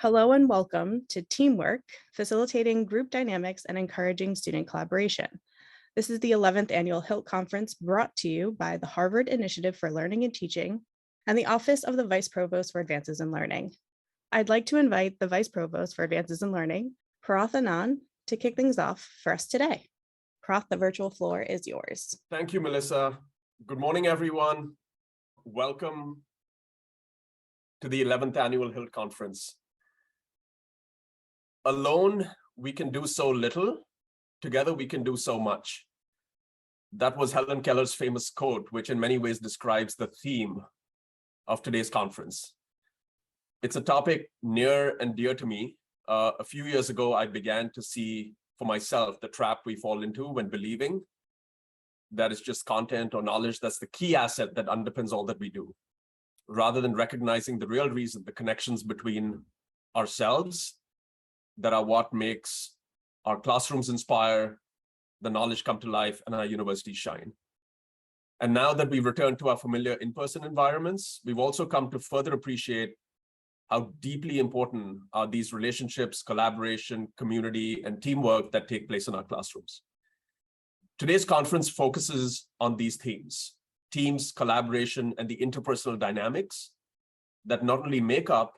Hello and welcome to Teamwork, Facilitating Group Dynamics and Encouraging Student Collaboration. This is the 11th Annual HILT Conference brought to you by the Harvard Initiative for Learning and Teaching and the Office of the Vice Provost for Advances in Learning. I'd like to invite the Vice Provost for Advances in Learning, Parath Anand, to kick things off for us today. Parath, the virtual floor is yours. Thank you, Melissa. Good morning, everyone. Welcome to the 11th Annual HILT Conference. Alone, we can do so little. Together, we can do so much. That was Helen Keller's famous quote, which in many ways describes the theme of today's conference. It's a topic near and dear to me. A few years ago, I began to see for myself the trap we fall into when believing that it's just content or knowledge that's the key asset that underpins all that we do, rather than recognizing the real reason, the connections between ourselves that are what makes our classrooms inspire, the knowledge come to life, and our universities shine. And now that we've returned to our familiar in-person environments, we've also come to further appreciate how deeply important are these relationships, collaboration, community, and teamwork that take place in our classrooms. Today's conference focuses on these themes: teams, collaboration, and the interpersonal dynamics that not only make up,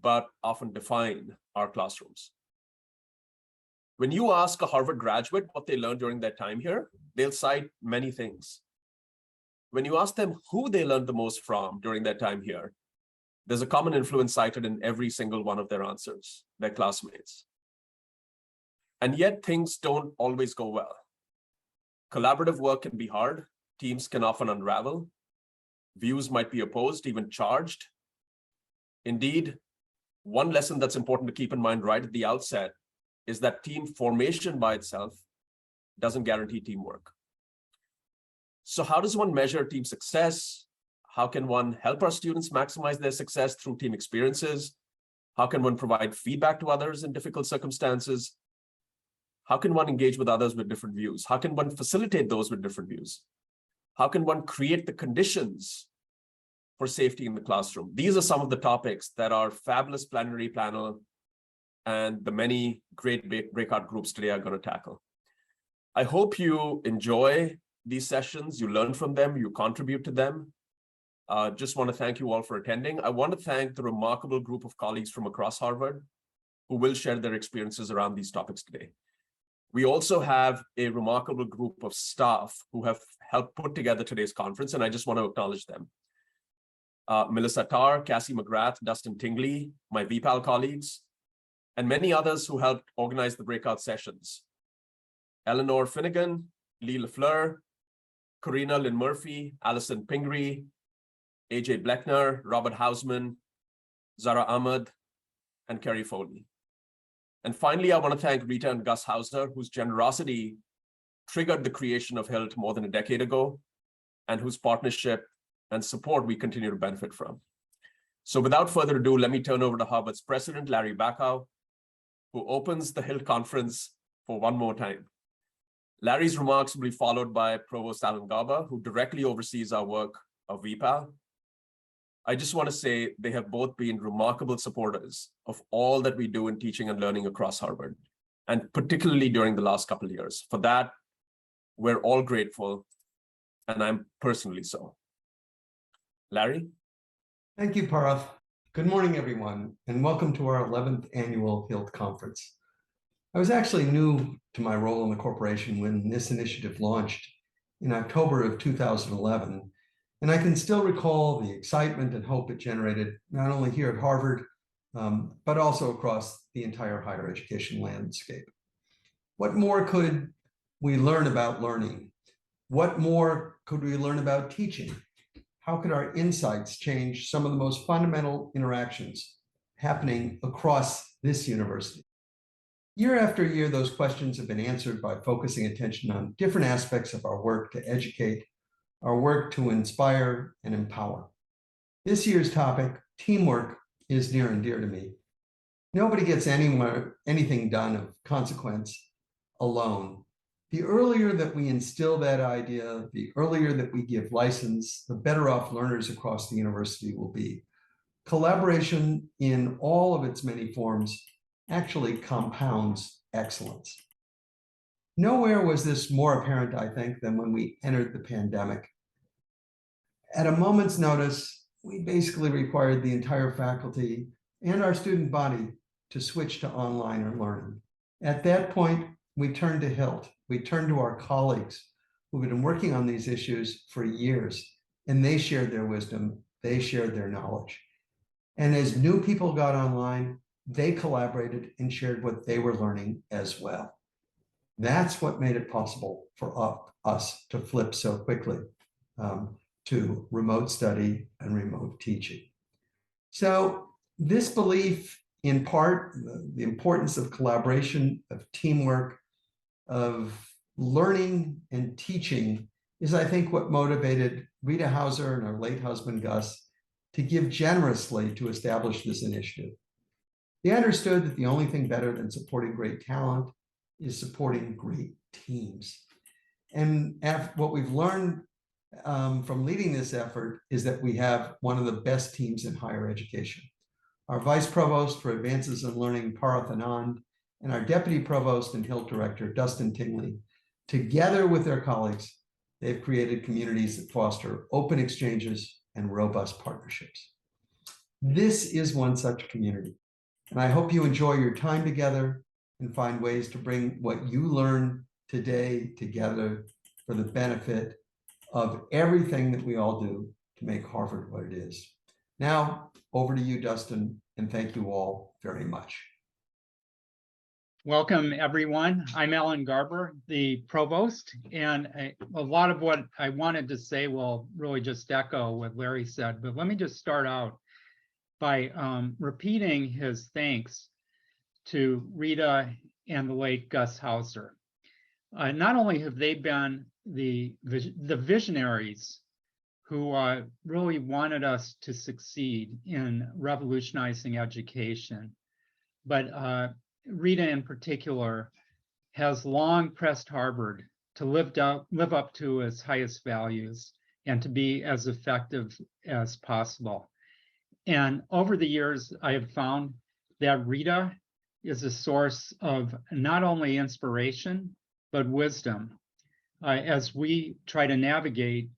but often define our classrooms. When you ask a Harvard graduate what they learned during their time here, they'll cite many things. When you ask them who they learned the most from during their time here, there's a common influence cited in every single one of their answers: their classmates. And yet things don't always go well. Collaborative work can be hard. Teams can often unravel. Views might be opposed, even charged. Indeed, one lesson that's important to keep in mind right at the outset is that team formation by itself doesn't guarantee teamwork. So how does one measure team success? How can one help our students maximize their success through team experiences? How can one provide feedback to others in difficult circumstances? How can one engage with others with different views? How can one facilitate those with different views? How can one create the conditions for safety in the classroom? These are some of the topics that our fabulous plenary panel and the many great breakout groups today are going to tackle. I hope you enjoy these sessions, you learn from them, you contribute to them. Just want to thank you all for attending. I want to thank the remarkable group of colleagues from across Harvard who will share their experiences around these topics today. We also have a remarkable group of staff who have helped put together today's conference, and I just want to acknowledge them. Melissa Tarr, Cassie McGrath, Dustin Tingley, my VPAL colleagues, and many others who helped organize the breakout sessions: Eleanor Finnegan, Lee LaFleur, Karina Lynn Murphy, Allison Pingree, AJ Bleckner, Robert Hausman, Zara Ahmed, and Kerry Foley. And finally, I want to thank Rita and Gus Hauser, whose generosity triggered the creation of HILT more than a decade ago, and whose partnership and support we continue to benefit from. So without further ado, let me turn over to Harvard's president, Larry Bacow, who opens the HILT conference for one more time. Larry's remarks will be followed by Provost Alan Garber, who directly oversees our work of VPAL. I just want to say they have both been remarkable supporters of all that we do in teaching and learning across Harvard, and particularly during the last couple of years. For that, we're all grateful, and I'm personally so. Larry? Thank you, Parath. Good morning, everyone, and welcome to our 11th Annual HILT Conference. I was actually new to my role in the corporation when this initiative launched in October of 2011, and I can still recall the excitement and hope it generated, not only here at Harvard, but also across the entire higher education landscape. What more could we learn about learning? What more could we learn about teaching? How could our insights change some of the most fundamental interactions happening across this university? Year after year, those questions have been answered by focusing attention on different aspects of our work to educate, our work to inspire and empower. This year's topic, teamwork, is near and dear to me. Nobody gets anything done of consequence alone. The earlier that we instill that idea, the earlier that we give license, the better off learners across the university will be. Collaboration in all of its many forms actually compounds excellence. Nowhere was this more apparent, I think, than when we entered the pandemic. At a moment's notice, we basically required the entire faculty and our student body to switch to online learning. At that point, we turned to HILT. We turned to our colleagues who've been working on these issues for years, and they shared their wisdom, they shared their knowledge. And as new people got online, they collaborated and shared what they were learning as well. That's what made it possible for us to flip so quickly to remote study and remote teaching. So this belief, in part, the importance of collaboration, of teamwork, of learning and teaching is, I think, what motivated Rita Hauser and our late husband, Gus, to give generously to establish this initiative. They understood that the only thing better than supporting great talent is supporting great teams. And what we've learned from leading this effort is that we have one of the best teams in higher education. Our Vice Provost for Advances in Learning, Parath Anand, and our Deputy Provost and HILT Director, Dustin Tingley, together with their colleagues, they've created communities that foster open exchanges and robust partnerships. This is one such community, and I hope you enjoy your time together and find ways to bring what you learn today together for the benefit of everything that we all do to make Harvard what it is. Now, over to you, Dustin, and thank you all very much. Welcome, everyone. I'm Alan Garber, the provost, and a lot of what I wanted to say will really just echo what Larry said, but let me just start out by repeating his thanks to Rita and the late Gus Hauser. Not only have they been the visionaries who really wanted us to succeed in revolutionizing education, but Rita in particular has long pressed Harvard to live up to its highest values and to be as effective as possible. And over the years, I have found that Rita is a source of not only inspiration, but wisdom as we try to navigate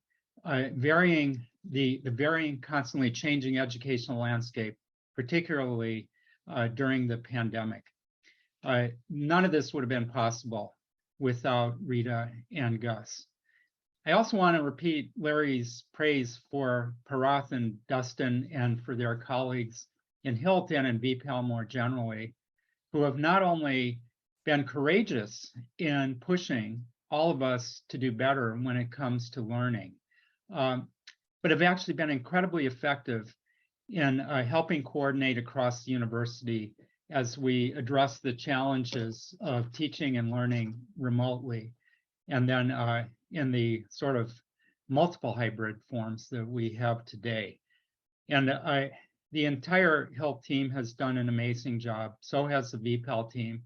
the varying, constantly changing educational landscape, particularly during the pandemic. None of this would have been possible without Rita and Gus. I also want to repeat Larry's praise for Parath and Dustin and for their colleagues in HILT and in VPAL more generally, who have not only been courageous in pushing all of us to do better when it comes to learning, but have actually been incredibly effective in helping coordinate across the university as we address the challenges of teaching and learning remotely, and then in the sort of multiple hybrid forms that we have today. And the entire HILT team has done an amazing job, so has the VPAL team.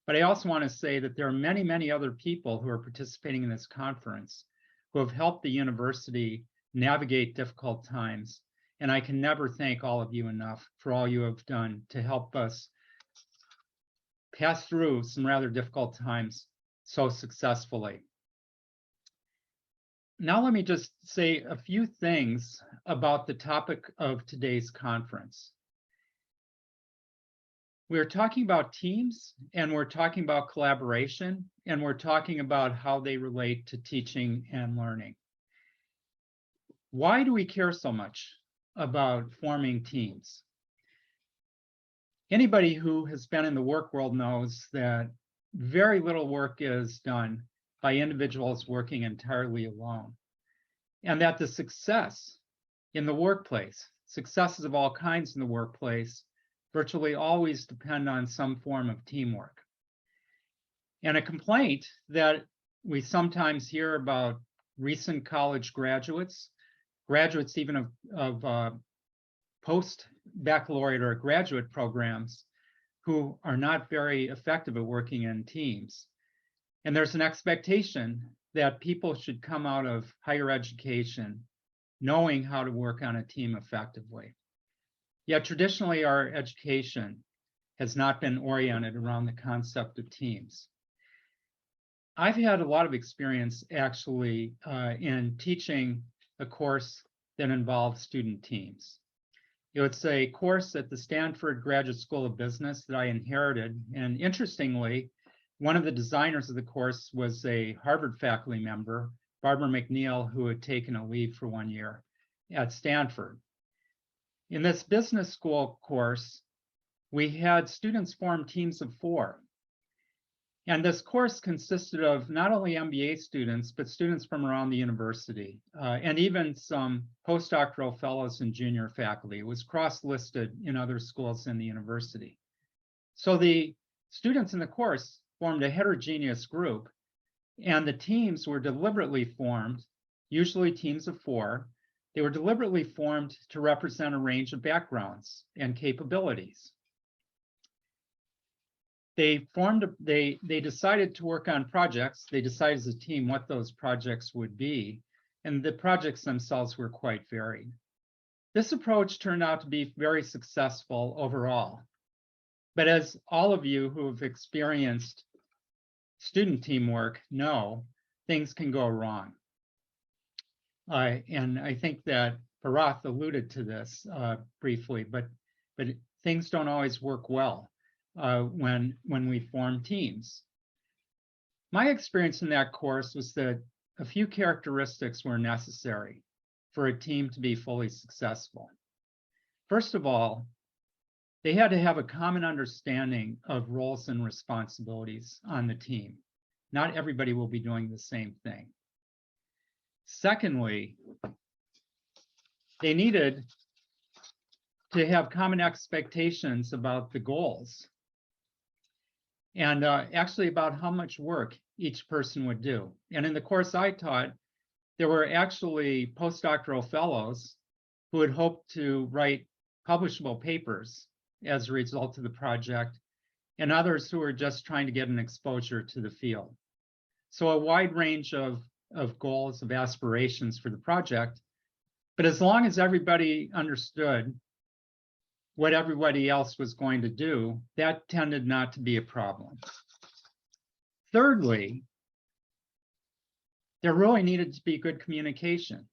But I also want to say that there are many, many other people who are participating in this conference who have helped the university navigate difficult times. And I can never thank all of you enough for all you have done to help us pass through some rather difficult times so successfully. Now let me just say a few things about the topic of today's conference. We're talking about teams, and we're talking about collaboration, and we're talking about how they relate to teaching and learning. Why do we care so much about forming teams? Anybody who has been in the work world knows that very little work is done by individuals working entirely alone, and that the success in the workplace, successes of all kinds in the workplace, virtually always depend on some form of teamwork. And a complaint that we sometimes hear about recent college graduates even of post-baccalaureate or graduate programs who are not very effective at working in teams. And there's an expectation that people should come out of higher education knowing how to work on a team effectively. Yet traditionally, our education has not been oriented around the concept of teams. I've had a lot of experience actually in teaching a course that involves student teams. It's a course at the Stanford Graduate School of Business that I inherited. And interestingly, one of the designers of the course was a Harvard faculty member, Barbara McNeil, who had taken a leave for 1 year at Stanford. In this business school course, we had students form teams of 4. And this course consisted of not only MBA students, but students from around the university, and even some postdoctoral fellows and junior faculty. It was cross-listed in other schools in the university. So the students in the course formed a heterogeneous group, and the teams were deliberately formed, usually teams of 4. They were deliberately formed to represent a range of backgrounds and capabilities. They decided to work on projects. They decided as a team what those projects would be, and the projects themselves were quite varied. This approach turned out to be very successful overall. But as all of you who have experienced student teamwork know, things can go wrong. And I think that Parath alluded to this briefly, but things don't always work well when we form teams. My experience in that course was that a few characteristics were necessary for a team to be fully successful. First of all, they had to have a common understanding of roles and responsibilities on the team. Not everybody will be doing the same thing. Secondly, they needed to have common expectations about the goals and actually about how much work each person would do. And in the course I taught, there were actually postdoctoral fellows who had hoped to write publishable papers as a result of the project, and others who were just trying to get an exposure to the field. So a wide range of goals, of aspirations for the project. But as long as everybody understood what everybody else was going to do, that tended not to be a problem. Thirdly, there really needed to be good communication.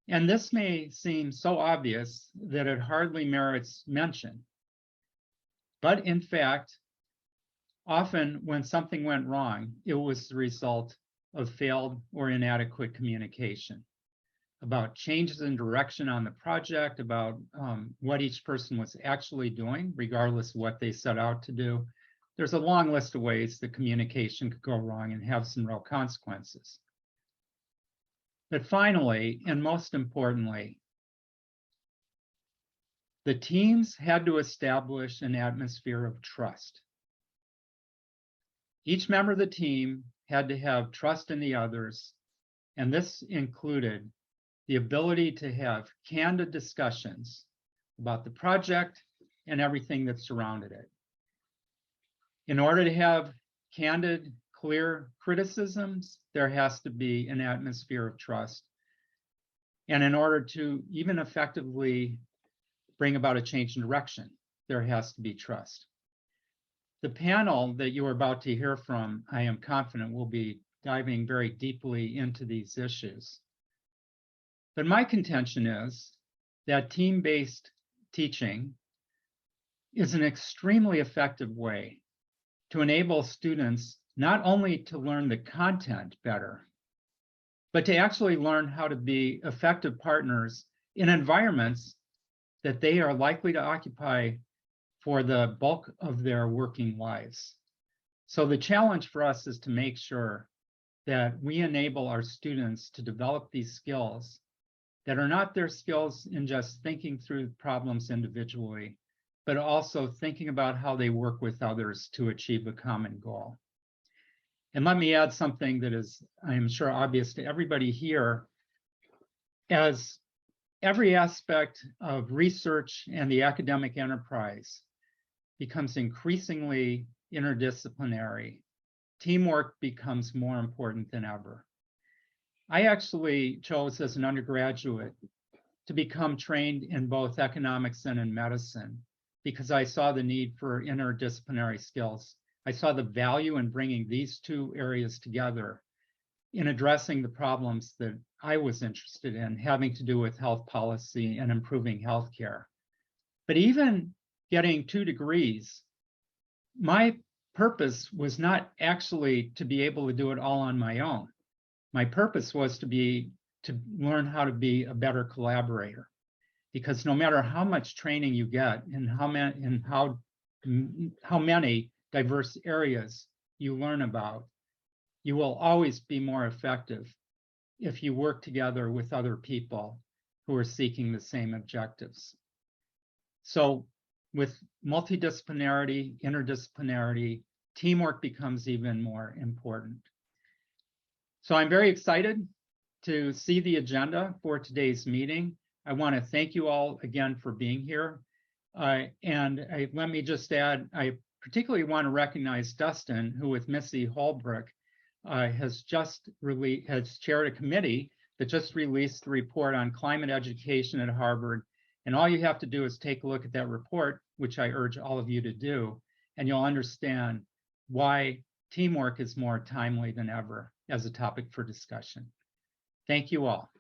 And this may seem so obvious that it hardly merits mention. But in fact, often when something went wrong, it was the result of failed or inadequate communication about changes in direction on the project, about what each person was actually doing, regardless of what they set out to do. There's a long list of ways that communication could go wrong and have some real consequences. But finally, and most importantly, the teams had to establish an atmosphere of trust. Each member of the team had to have trust in the others, and this included the ability to have candid discussions about the project and everything that surrounded it. In order to have candid, clear criticisms, there has to be an atmosphere of trust. And in order to even effectively bring about a change in direction, there has to be trust. The panel that you are about to hear from, I am confident, will be diving very deeply into these issues. But my contention is that team-based teaching is an extremely effective way to enable students not only to learn the content better, but to actually learn how to be effective partners in environments that they are likely to occupy for the bulk of their working lives. So the challenge for us is to make sure that we enable our students to develop these skills that are not their skills in just thinking through problems individually, but also thinking about how they work with others to achieve a common goal. And let me add something that is, I am sure, obvious to everybody here. As every aspect of research and the academic enterprise becomes increasingly interdisciplinary, teamwork becomes more important than ever. I actually chose as an undergraduate to become trained in both economics and in medicine because I saw the need for interdisciplinary skills. I saw the value in bringing these two areas together in addressing the problems that I was interested in, having to do with health policy and improving healthcare. But even getting 2 degrees, my purpose was not actually to be able to do it all on my own. My purpose was to learn how to be a better collaborator, because no matter how much training you get and how many diverse areas you learn about, you will always be more effective if you work together with other people who are seeking the same objectives. So with multidisciplinarity, interdisciplinarity, teamwork becomes even more important. So I'm very excited to see the agenda for today's meeting. I want to thank you all again for being here. Let me just add, I particularly want to recognize Dustin, who with Missy Holbrook has chaired a committee that just released the report on climate education at Harvard. And all you have to do is take a look at that report, which I urge all of you to do, and you'll understand why teamwork is more timely than ever as a topic for discussion. Thank you all.